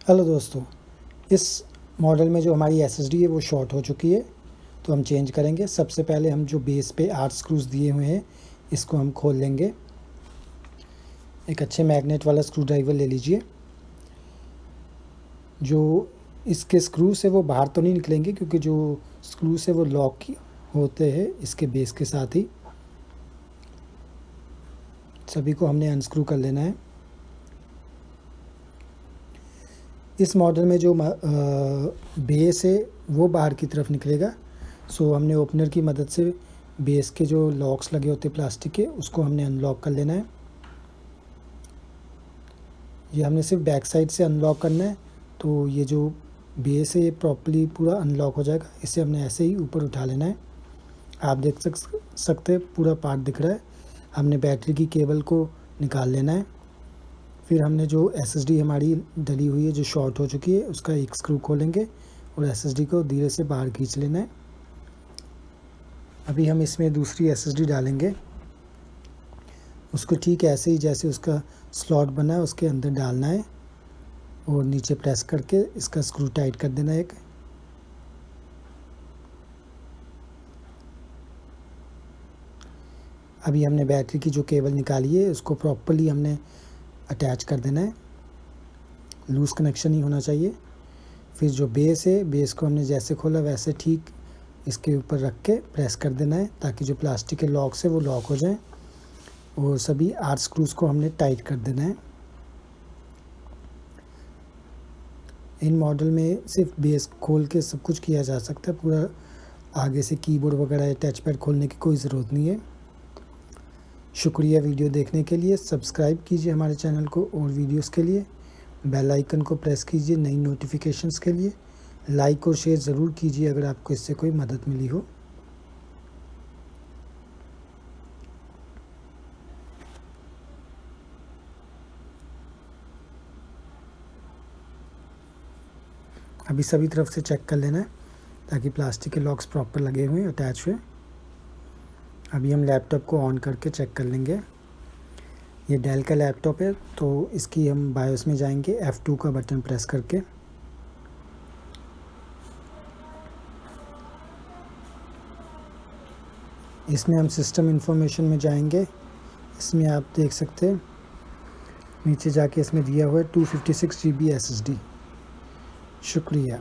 Hello दोस्तों, इस model में जो हमारी एसएसडी है वो शॉर्ट हो चुकी है, तो हम चेंज करेंगे। सबसे पहले हम जो बेस पे 8 स्क्रूज़ दिए हुए हैं इसको हम खोल लेंगे। एक अच्छे मैग्नेट वाला स्क्रू ड्राइवर ले लीजिए। जो इसके स्क्रूज है वो बाहर तो नहीं निकलेंगे, क्योंकि जो स्क्रूज है वो लॉक होते हैं इसके बेस के साथ ही। सभी को हमने अनस्क्रू कर लेना है। इस मॉडल में जो बेस है वो बाहर की तरफ निकलेगा, सो हमने ओपनर की मदद से बेस के जो लॉक्स लगे होते हैं प्लास्टिक के, उसको हमने अनलॉक कर लेना है। ये हमने सिर्फ बैक साइड से अनलॉक करना है, तो ये जो बेस है ये प्रॉपर्ली पूरा अनलॉक हो जाएगा। इसे हमने ऐसे ही ऊपर उठा लेना है। आप देख सकते हैं पूरा पार्ट दिख रहा है। हमने बैटरी की केबल को निकाल लेना है। फिर हमने जो एसएसडी हमारी डली हुई है जो शॉर्ट हो चुकी है उसका एक स्क्रू खोलेंगे और एसएसडी को धीरे से बाहर खींच लेना है। अभी हम इसमें दूसरी एसएसडी डालेंगे। उसको ठीक ऐसे ही जैसे उसका स्लॉट बना है उसके अंदर डालना है और नीचे प्रेस करके इसका स्क्रू टाइट कर देना है एक। अभी हमने बैटरी की जो केबल निकाली है उसको प्रॉपर्ली हमने अटैच कर देना है। लूज़ कनेक्शन ही होना चाहिए। फिर जो बेस है, बेस को हमने जैसे खोला वैसे ठीक इसके ऊपर रख के प्रेस कर देना है, ताकि जो प्लास्टिक के लॉक्स है वो लॉक हो जाए। और सभी 8 स्क्रूज़ को हमने टाइट कर देना है। इन मॉडल में सिर्फ बेस खोल के सब कुछ किया जा सकता है, पूरा आगे से कीबोर्ड वगैरह टच पैड खोलने की कोई ज़रूरत नहीं है। शुक्रिया वीडियो देखने के लिए। सब्सक्राइब कीजिए हमारे चैनल को और वीडियोस के लिए बेल आइकन को प्रेस कीजिए नई नोटिफिकेशंस के लिए। लाइक और शेयर ज़रूर कीजिए अगर आपको इससे कोई मदद मिली हो। अभी सभी तरफ से चेक कर लेना है ताकि प्लास्टिक के लॉक्स प्रॉपर लगे हुए अटैच हुए। अभी हम लैपटॉप को ऑन करके चेक कर लेंगे। ये डेल का लैपटॉप है, तो इसकी हम बायोस में जाएंगे F2 का बटन प्रेस करके। इसमें हम सिस्टम इंफॉर्मेशन में जाएंगे। इसमें आप देख सकते हैं नीचे जाके इसमें दिया हुआ है 256 GB SSD। शुक्रिया।